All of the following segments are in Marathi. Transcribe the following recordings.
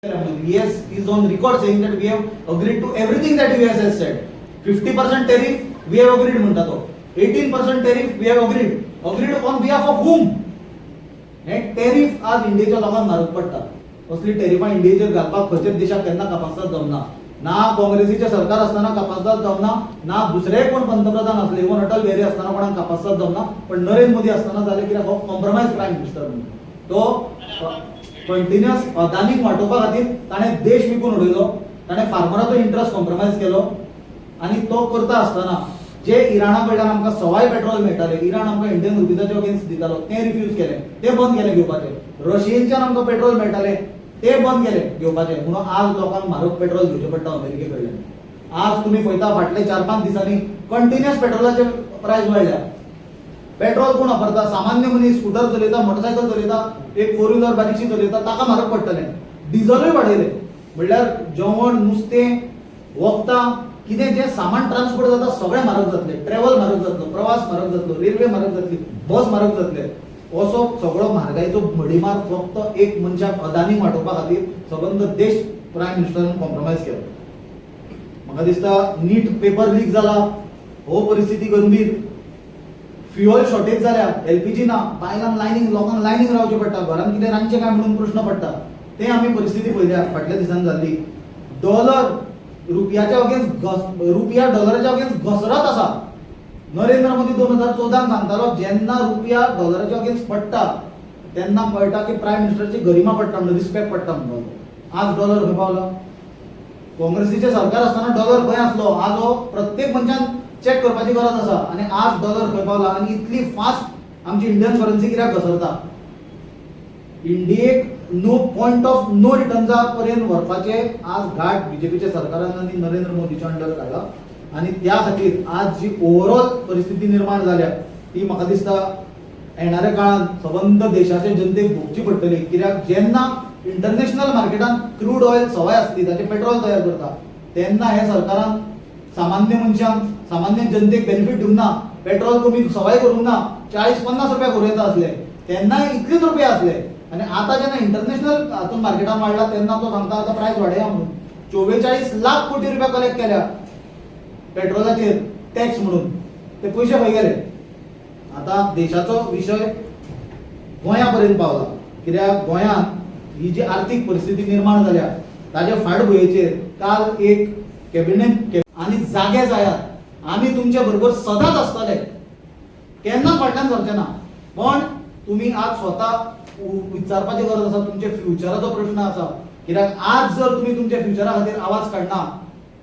US is on record saying that we have agreed to everything that US has said. 50% tariff we have agreed म्हणता तो. 18% tariff we have agreed. Agreed on behalf of whom? हे tariff आज इंडियाच्या लोकांक मारक पडटा. असली tariff इंडियाचेर घालपाक खंयच्याच देशाक केन्ना कापासतात जमना. ना काँग्रेसीचे सरकार असताना कापासतात जमना, ना दुसरे कोण पंतप्रधान असले इवन अटल बिहारी असताना कोणाक कापासतात जमना, पण नरेंद्र मोदी असताना जाले कित्याक हो कॉम्प्रोमाइज प्रायम मिनिस्टर म्हणून. तो कंटिन्युअस अदानीक वाटोवपा खातीर ताणें देश विकून उडयलो, ताणें फार्मराचो इंट्रस्ट कॉम्प्रोमाइज केलो आनी तो करता आसतना जे इराणा कडल्यान आमकां सवाय पेट्रोल मेळटालें, इराण आमकां इंडियन रुपीजाच्या अगेन्स्ट दितालो तें रिफ्यूज केलें, तें बंद केलें घेवपाचें. रशियेच्यान आमकां पेट्रोल मेळटालें तें बंद केलें घेवपाचें. म्हणून आज लोकांक म्हारग पेट्रोल घेवचें पडटा अमेरिके कडल्यान. आज तुमी पळयता फाटले 4-5 दिसांनी कंटिन्युअस पेट्रोलाचे प्रायस वाडल्या. पेट्रोल कोण वापरता? सामान्य मनीस स्कूटर चलयता, मोटरसायकल चलयता, एक 4 व्हीलर बारीकशी चलयता, ताका म्हारग पडटलें. डिझलूय वाडयलें म्हणल्यार जेवण, नुस्तें, वखदां, कितें जें सामान ट्रान्सपोर्ट जाता सगळें म्हारग जातलें. ट्रॅव्हल म्हारग जातलो, प्रवास म्हारग जातलो, रेल्वे म्हारग जातली, बस म्हारग जातले. असो सगळो म्हारगायेचो भडीमार फक्त एक मनशाक अदानीक वाटोवपा खातीर सबंद देश प्रायम मिनिस्टरान कॉम्प्रोमाइज केलो. म्हाका दिसता नीट पेपर लीक जाला, हो परिस्थिती गंभीर. फ्युअल शॉर्टेज जाल्या, एलपीजी ना, बायलांक लोकांक लायनीक रावचें पडटा, घरांत कितें रांदचें काय म्हणून प्रश्न पडटा. तें आमी परिस्थिती पळयल्या फाटल्या दिसांनी जाल्ली. डॉलर रुपयाच्या अगेन्स्ट रुपया डॉलराच्या अगेन्स्ट घसरत आसा. नरेंद्र मोदी 2014 सांगतालो जेन्ना रुपया डॉलराच्या अगेन्स्ट पडटा तेन्ना कळटा की प्रायम मिनिस्टरची गरिमा पडटा म्हणून रिस्पेक्ट पडटा म्हणून. आज डॉलर खंय पावला? काँग्रेसीचे सरकार आसतना डॉलर खंय आसलो? आज हो प्रत्येक मनशान चेक करपाची गरज आसा. आनी आज डॉलर खंय पावला आनी इतली फास्ट आमची इंडियन करन्सी कित्याक घसरता? इंडियेक नो पॉइंट ऑफ नो रिटर्न्सा पर्यंत व्हरपाचे आज घाट बीजेपीच्या सरकारान आनी नरेंद्र मोदीच्या अंडर काडला. आनी त्या खातीर आज जी ओवरऑल परिस्थिती निर्माण जाल्या ती म्हाका दिसता येणाऱ्या काळात सबंद देशाचे जनतेक भोगची पडटली. कित्याक जेन्ना इंटरनॅशनल मार्केटान क्रूड ऑयल सवाय आसली ताचे पेट्रोल तयार करता तेन्ना हे सरकारान सामान्य मनशांक, सामान्य जनतेक बेनिफीट दिवंक ना, पेट्रोल कमी सवाय करूंक ना, 40-50 रुपया करूं येता आसले तेन्ना इतलेच रुपया आसले. आनी आतां जेन्ना इंटरनॅशनल हातून मार्केटान वाडला तेन्ना तो सांगता आतां प्रायस वाडया म्हणून. 44 लाख कोटी रुपया कलेक्ट केल्या पेट्रोलाचेर टॅक्स म्हणून. ते पयशे खंय गेले? आतां देशाचो विशय गोंया पर्यंत पावला. कित्याक गोंयांत ही जी आर्थीक परिस्थिती निर्माण जाल्या ताचे फाटभुंयेचेर काल एक कॅबिनेट आनी जागे जायात. आमी तुमच्या बरोबर सदांच आसतले, केन्ना फाटल्यान सरचे ना. पण तुमी आज स्वता विचारपाची गरज आसा. तुमच्या फ्युचराचो प्रश्न आसा. कित्याक आज जर तुमी तुमच्या फ्युचरा खातीर आवाज काडना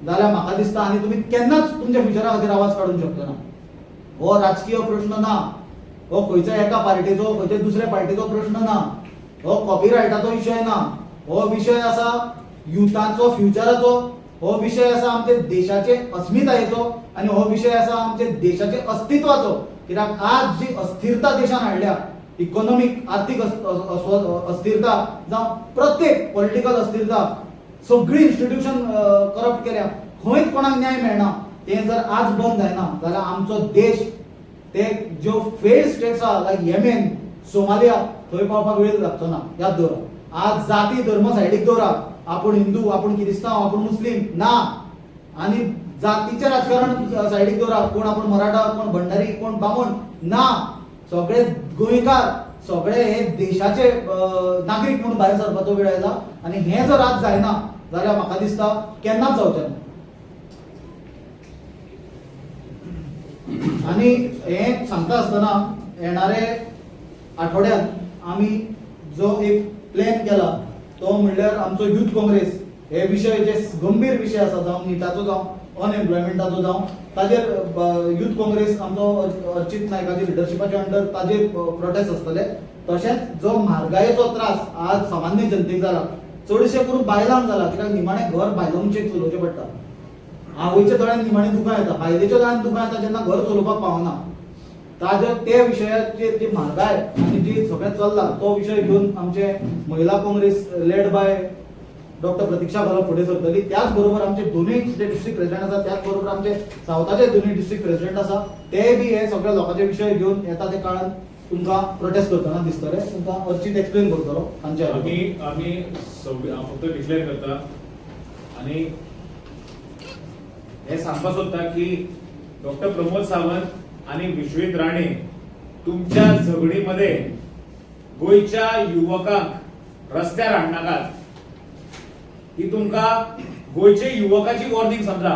जाल्यार म्हाका दिसता आनी तुमी केन्नाच तुमच्या फ्युचरा खातीर आवाज काडूंक शकचे ना. हो राजकीय प्रश्न ना, हो खंयच्या एका पार्टीचो खंयच्या दुसऱ्या पार्टीचो प्रश्न ना, हो कॉपीरायटाचो विशय ना. हो विशय आसा युथाचो, फ्युचराचो. हो विशय आसा आमच्या देशाचे अस्मितायेचो आनी हो विशय आसा आमच्या देशाचे अस्तित्वाचो. कित्याक आज जी अस्थिरता देशान हाडल्या, इकॉनॉमिक आर्थीक अस्थिरता जावं प्रत्येक पॉलिटिकल अस्थिरता, सगळी इन्स्टिट्यूशन करप्ट केल्या, खंयच कोणाक न्याय मेळना. तें जर आज बंद जायना जाल्यार आमचो देश ते ज्यो फेल्ड स्टेट्स आहा लायक येमेन, सोमालिया थंय पावपाक वेळ लागचो ना. याद दवरा. आज जाती धर्म सायडीक दवरा. आपूण हिंदू, आपूण क्रिस्तांव, आपूण मुस्लीम ना. आनी जातीचें राजकारण सायडीक दवरा. कोण आपूण मराठा, कोण भंडारी, कोण बामण ना. सगळे गोंयकार, सगळे हे देशाचे नागरीक म्हणून भायर सरपाचो वेळ आयला. आनी हें जर आज जायना जाल्यार म्हाका दिसता केन्नाच जावचें ना. आनी हें सांगता आसतना येणारे आठवड्यांत आमी जो एक प्लॅन केला तो म्हणल्यार आमचो यूथ काँग्रेस. हे विशय जे गंभीर विशय आसा, जावं निटाचो जावं अनएम्प्लॉयमेंटाचो जावं, ताजेर यूथ काँग्रेस आमचो अर्चित नायकाच्या लिडरशिपाच्या अंडर ताजेर प्रोटेस्ट आसतले. तशेंच जो म्हारगायेचो त्रास आज सामान्य जनतेक जाला, चडशे करून बायलांक जाला. कित्याक निमाणें घर बायलो मनशेक चलोवचें पडटा. आवयच्या दोळ्यान निमाणें दुकां येता, बायलेच्या दोळ्यान दुकां येता जेन्ना घर चलोवपाक पावना. ताज्या ते विशयाचेर जी म्हारगाय आनी जी सगळें चल्लां तो विशय घेवन आमचे महिला काँग्रेस लेड बाय डॉक्टर प्रतीक्षा बाला फुडें सरतली. त्याच बरोबर आमचे दोनूय डिस्ट्रिक्ट प्रेसिडेंट आसा, त्याच बरोबर आमचे सावथाचे दोनूय डिस्ट्रिक्ट प्रेसिडेंट आसा, ते बी हे सगळ्या लोकांचे विशय घेवन येता ते काळान तुमकां प्रोटेस्ट करतना दिसतले. तुमकां अर्चित एक्सप्लेन करतलो तांचे आम्ही फक्त डिक्लेअर करता आणि हे सांगपाक सोदता की डॉक्टर प्रमोद सावंत आणि विश्वेत राणे तुमच्या झगडीमध्ये गोयच्या युवकांक रस्त्यार हाडनाकात. ही तुमका गोयचे युवकाची वॉर्निंग समजा.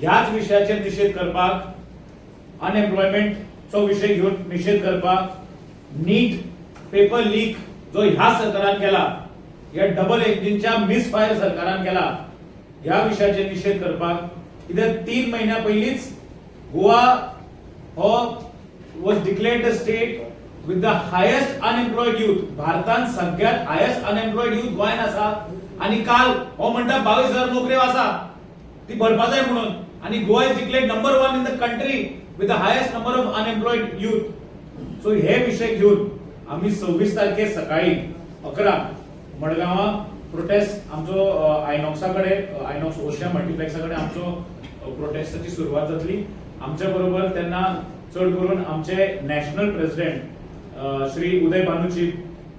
ह्याच विशयाचेर निषेध करपाक, अनएम्प्लॉयमेंटचो विषय घेऊन निषेध करपाक, नीट पेपर लीक जो ह्या सरकारान केला, या डबल इंजिनच्या मिसफायर सरकारान केला, ह्या विशयाचेर निषेध करपाक. कित्याक 3 महिन्या पयलींच गोवा हो was declared the state with the highest unemployed youth. भारतान सगळ्यात हायेस्ट अनएम्प्लॉयड युथ गोंयान आसा आणि काल हो म्हणटा 22,000 नोकऱ्यो आसा ती भरपा जाय म्हणून. आणि Goa is declared number 1 in the country with the highest number of unemployed youth. So हे विषय घेऊन आम्ही 26 तारखेर सकाळी 11 मडगांवां प्रोटेस्ट आमचो आयनॉक्साकडे, आयनॉक्स ओशिया मल्टीप्लेक्साकडे आमचो प्रोटेस्टाची सुरुवात जातली. आमच्या बरोबर तेन्ना चढ करून आमचे नॅशनल प्रेसिडेंट श्री उदय बानूची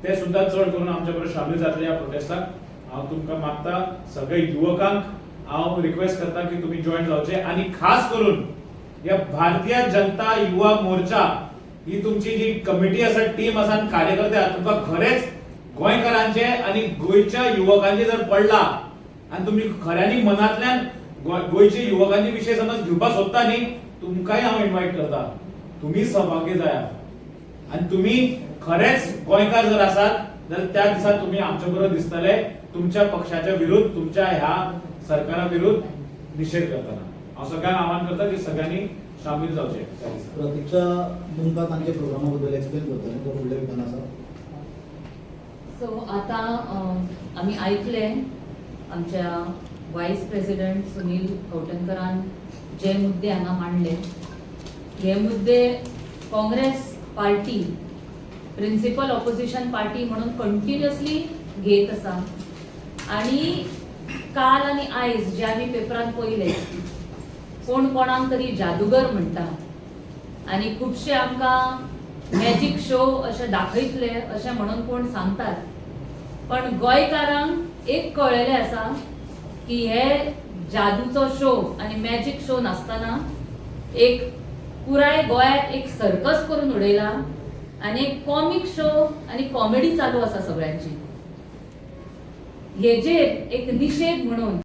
ते सुद्धा चढ करून आमच्या बरोबर शामील जातले या प्रोटेस्टाक. हांव तुमकां मागता सगळे युवकांक हांव रिक्वेस्ट करता की तुम्ही जॉईन जावचे. आणि खास करून या भारतीय जनता युवा मोर्चा ही तुमची जी कमिटी आसा, टीम आसा, कार्यकर्ते आहात, तुमकां खरेच गोंयकारांचे आणि गोयच्या युवकांचे जर पडला आणि तुम्ही खऱ्यांनी मनातल्यान गोयच्या युवकांचे विषय समज घेवपाक सोदता न्ही, तुमकांय हांव इन्व्हाइट करता. तुम्ही सहभागी जायात आणि तुम्ही खरेच गोंयकार जर आसात जाल्यार त्या दिसा तुम्ही आमच्या बरोबर दिसतले तुमच्या पक्षाच्या विरुद्ध, तुमच्या ह्या सरकारा विरुद्ध निषेध करताना. हांव सगळ्यांक आवाहन करता की सगळ्यांनी शामील जावचे. प्रतीक्षा तुमकां तांचे प्रोग्रामा बद्दल एक्सप्लेन करतले तो फुडले विधान आसा. सो आता आम्ही ऐकले आमच्या व्हाईस प्रेसिडेंट सुनील कवटणकरान जे मुद्दे हांगा मांडले, हे मुद्दे Congress party principal opposition party म्हणून कंटिन्युअसली घेत आसा. आणि काल आणि आयज जे आम्ही पेपरान पळयले, कोण कोणाक तरी जादूगर म्हणटा आणि खुबशे आमकां मॅजिक शो अशे दाखयतले अशें म्हणून कोण सांगतात. पण गोंयकारांक एक कळलेले आसा की हे जादूचो शो आणि मॅजिक शो नासतना एक पुराय गोंयात एक सर्कस करून उडयला आणि एक कॉमिक शो आणि कॉमेडी चालू आसा सगळ्यांची. हेजेर एक निषेध म्हणून